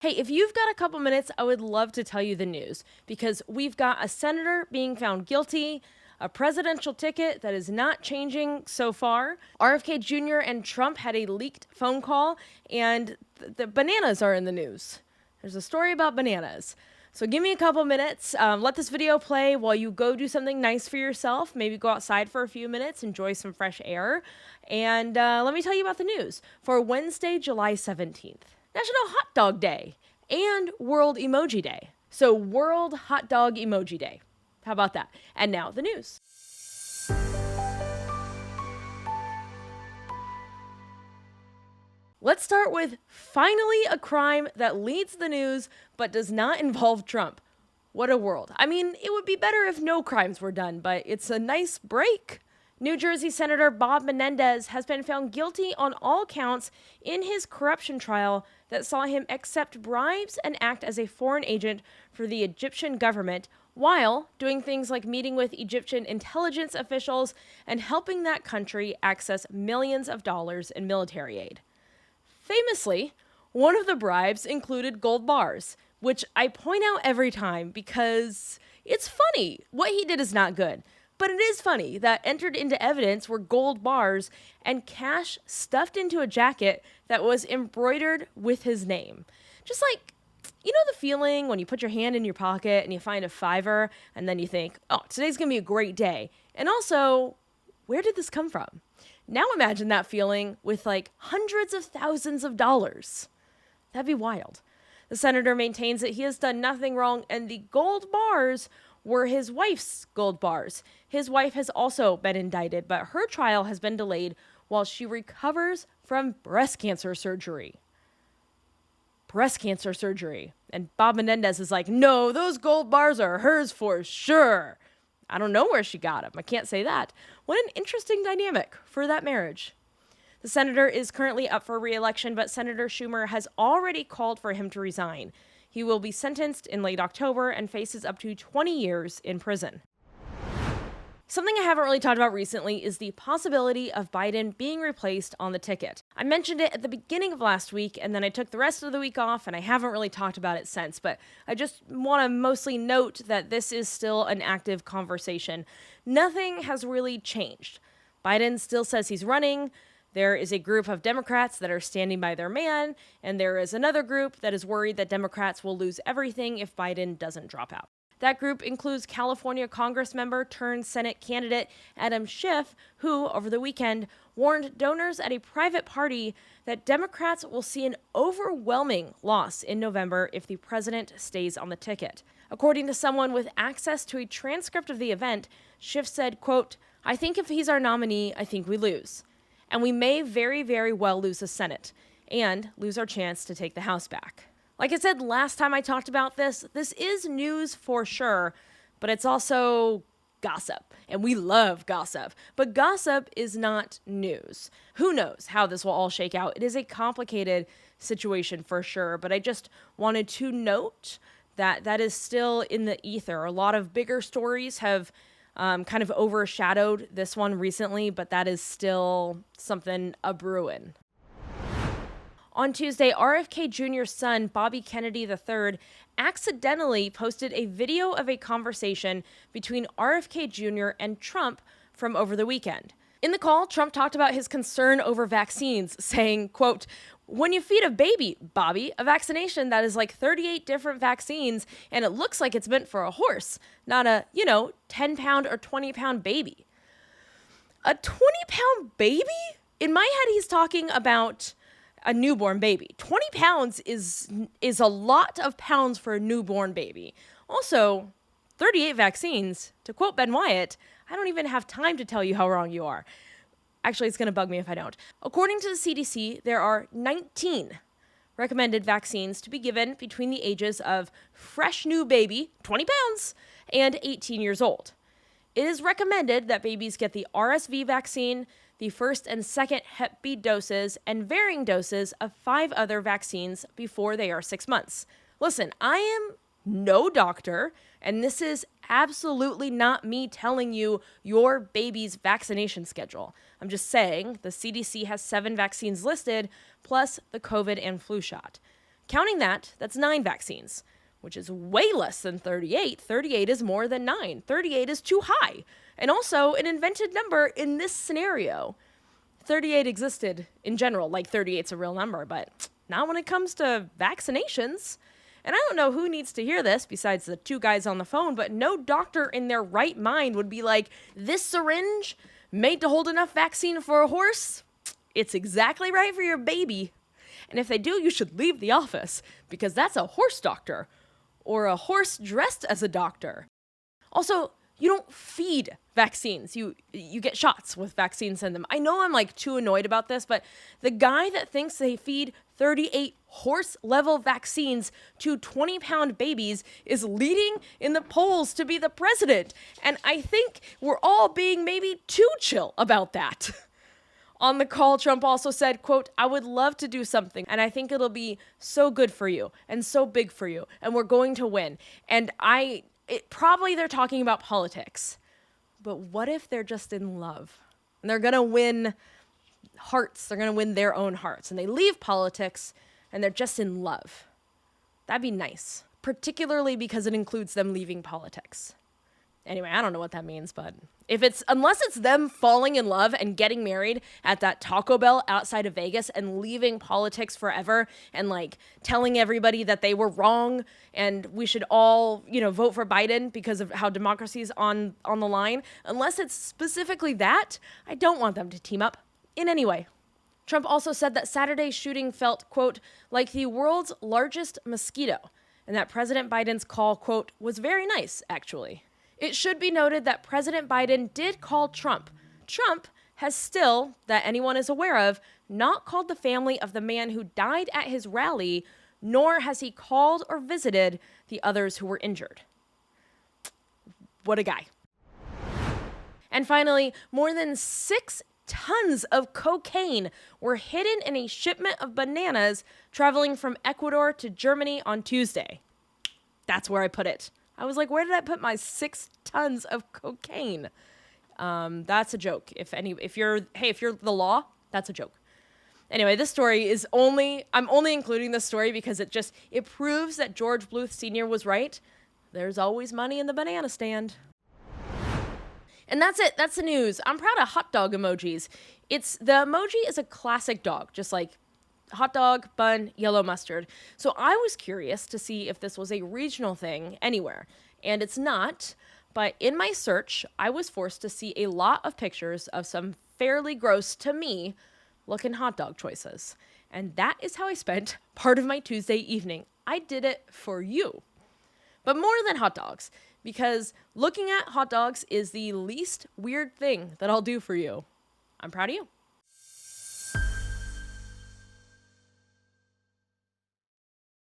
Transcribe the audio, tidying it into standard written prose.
Hey, if you've got a couple minutes, I would love to tell you the news because we've got a senator being found guilty, a presidential ticket that is not changing so far. RFK Jr and Trump had a leaked phone call, and the bananas are in the news. There's a story about bananas. So give me a couple minutes. Let this video play while you go do something nice for yourself. Maybe go outside for a few minutes, enjoy some fresh air. And let me tell you about the news for Wednesday, July 17th. National Hot Dog Day and World Emoji Day. So World Hot Dog Emoji Day. How about that? And now the news. Let's start with finally a crime that leads the news but does not involve Trump. What a world. I mean, it would be better if no crimes were done, but it's a nice break. New Jersey Senator Bob Menendez has been found guilty on all counts in his corruption trial that saw him accept bribes and act as a foreign agent for the Egyptian government while doing things like meeting with Egyptian intelligence officials and helping that country access millions of dollars in military aid. Famously, one of the bribes included gold bars, which I point out every time because it's funny. What he did is not good. But it is funny that entered into evidence were gold bars and cash stuffed into a jacket that was embroidered with his name. Just like, you know the feeling when you put your hand in your pocket and you find a $5 and then you think, oh, today's going to be a great day. And also, where did this come from? Now imagine that feeling with like hundreds of thousands of dollars. That'd be wild. The senator maintains that he has done nothing wrong and the gold bars were his wife's gold bars. His wife has also been indicted, but her trial has been delayed while she recovers from breast cancer surgery. Breast cancer surgery. And Bob Menendez is like, no, those gold bars are hers for sure. I don't know where she got them. I can't say that. What an interesting dynamic for that marriage. The senator is currently up for re-election, but Senator Schumer has already called for him to resign. He will be sentenced in late October and faces up to 20 years in prison. Something I haven't really talked about recently is the possibility of Biden being replaced on the ticket. I mentioned it at the beginning of last week, and then I took the rest of the week off, and I haven't really talked about it since, but I just want to mostly note that this is still an active conversation. Nothing has really changed. Biden still says he's running. There is a group of Democrats that are standing by their man, and there is another group that is worried that Democrats will lose everything if Biden doesn't drop out. That group includes California Congress member turned Senate candidate Adam Schiff, who, over the weekend, warned donors at a private party that Democrats will see an overwhelming loss in November if the president stays on the ticket. According to someone with access to a transcript of the event, Schiff said, quote, "I think if he's our nominee, I think we lose. And we may very, very well lose the Senate and lose our chance to take the House back." Like I said last time I talked about this is news for sure, but it's also gossip, and we love gossip. But gossip is not news. Who knows how this will all shake out? It is a complicated situation for sure, but I just wanted to note that that is still in the ether. A lot of bigger stories have kind of overshadowed this one recently, but that is still something a-brewing. On Tuesday, RFK Jr.'s son, Bobby Kennedy III, accidentally posted a video of a conversation between RFK Jr. and Trump from over the weekend. In the call, Trump talked about his concern over vaccines, saying, quote, "When you feed a baby, Bobby, a vaccination that is like 38 different vaccines, and it looks like it's meant for a horse, not a, 10-pound or 20-pound baby." A 20-pound baby? In my head, he's talking about a newborn baby. 20 pounds is a lot of pounds for a newborn baby. Also, 38 vaccines. To quote Ben Wyatt, I don't even have time to tell you how wrong you are. Actually, it's going to bug me if I don't. According to the CDC, there are 19 recommended vaccines to be given between the ages of fresh new baby, 20 pounds, and 18 years old. It is recommended that babies get the RSV vaccine, the first and second Hep B doses, and varying doses of 5 other vaccines before they are 6 months. Listen, I am no doctor, and this is absolutely not me telling you your baby's vaccination schedule. I'm just saying the CDC has 7 vaccines listed, plus the COVID and flu shot. Counting that, that's 9 vaccines, which is way less than 38. 38 is more than 9. 38 is too high. And also an invented number in this scenario. 38 existed in general, like 38's a real number, but not when it comes to vaccinations. And I don't know who needs to hear this besides the 2 guys on the phone, but no doctor in their right mind would be like, this syringe made to hold enough vaccine for a horse? It's exactly right for your baby. And if they do, you should leave the office, because that's a horse doctor, or a horse dressed as a doctor. Also, you don't feed vaccines. You get shots with vaccines in them. I know I'm like too annoyed about this, but the guy that thinks they feed 38 horse-level vaccines to 20-pound babies is leading in the polls to be the president. And I think we're all being maybe too chill about that. On the call, Trump also said, quote, "I would love to do something, and I think it'll be so good for you and so big for you, and we're going to win." And probably they're talking about politics. But what if they're just in love? And they're going to win hearts. They're going to win their own hearts. And they leave politics, and they're just in love. That'd be nice, particularly because it includes them leaving politics. Anyway, I don't know what that means, but unless it's them falling in love and getting married at that Taco Bell outside of Vegas and leaving politics forever and like telling everybody that they were wrong and we should all, vote for Biden because of how democracy's on the line, unless it's specifically that, I don't want them to team up in any way. Trump also said that Saturday's shooting felt, quote, like the world's largest mosquito, and that President Biden's call, quote, was very nice, actually. It should be noted that President Biden did call Trump. Trump has still, that anyone is aware of, not called the family of the man who died at his rally, nor has he called or visited the others who were injured. What a guy. And finally, more than 6 tons of cocaine were hidden in a shipment of bananas traveling from Ecuador to Germany on Tuesday. That's where I put it. I was like, where did I put my 6 tons of cocaine? That's a joke. If you're the law, that's a joke. Anyway, this story I'm only including this story because it proves that George Bluth Sr. was right. There's always money in the banana stand. And that's it. That's the news. I'm proud of hot dog emojis. The emoji is a classic dog, just like hot dog, bun, yellow mustard. So I was curious to see if this was a regional thing anywhere. And it's not, but in my search, I was forced to see a lot of pictures of some fairly gross, to me, looking hot dog choices. And that is how I spent part of my Tuesday evening. I did it for you. But more than hot dogs, because looking at hot dogs is the least weird thing that I'll do for you. I'm proud of you.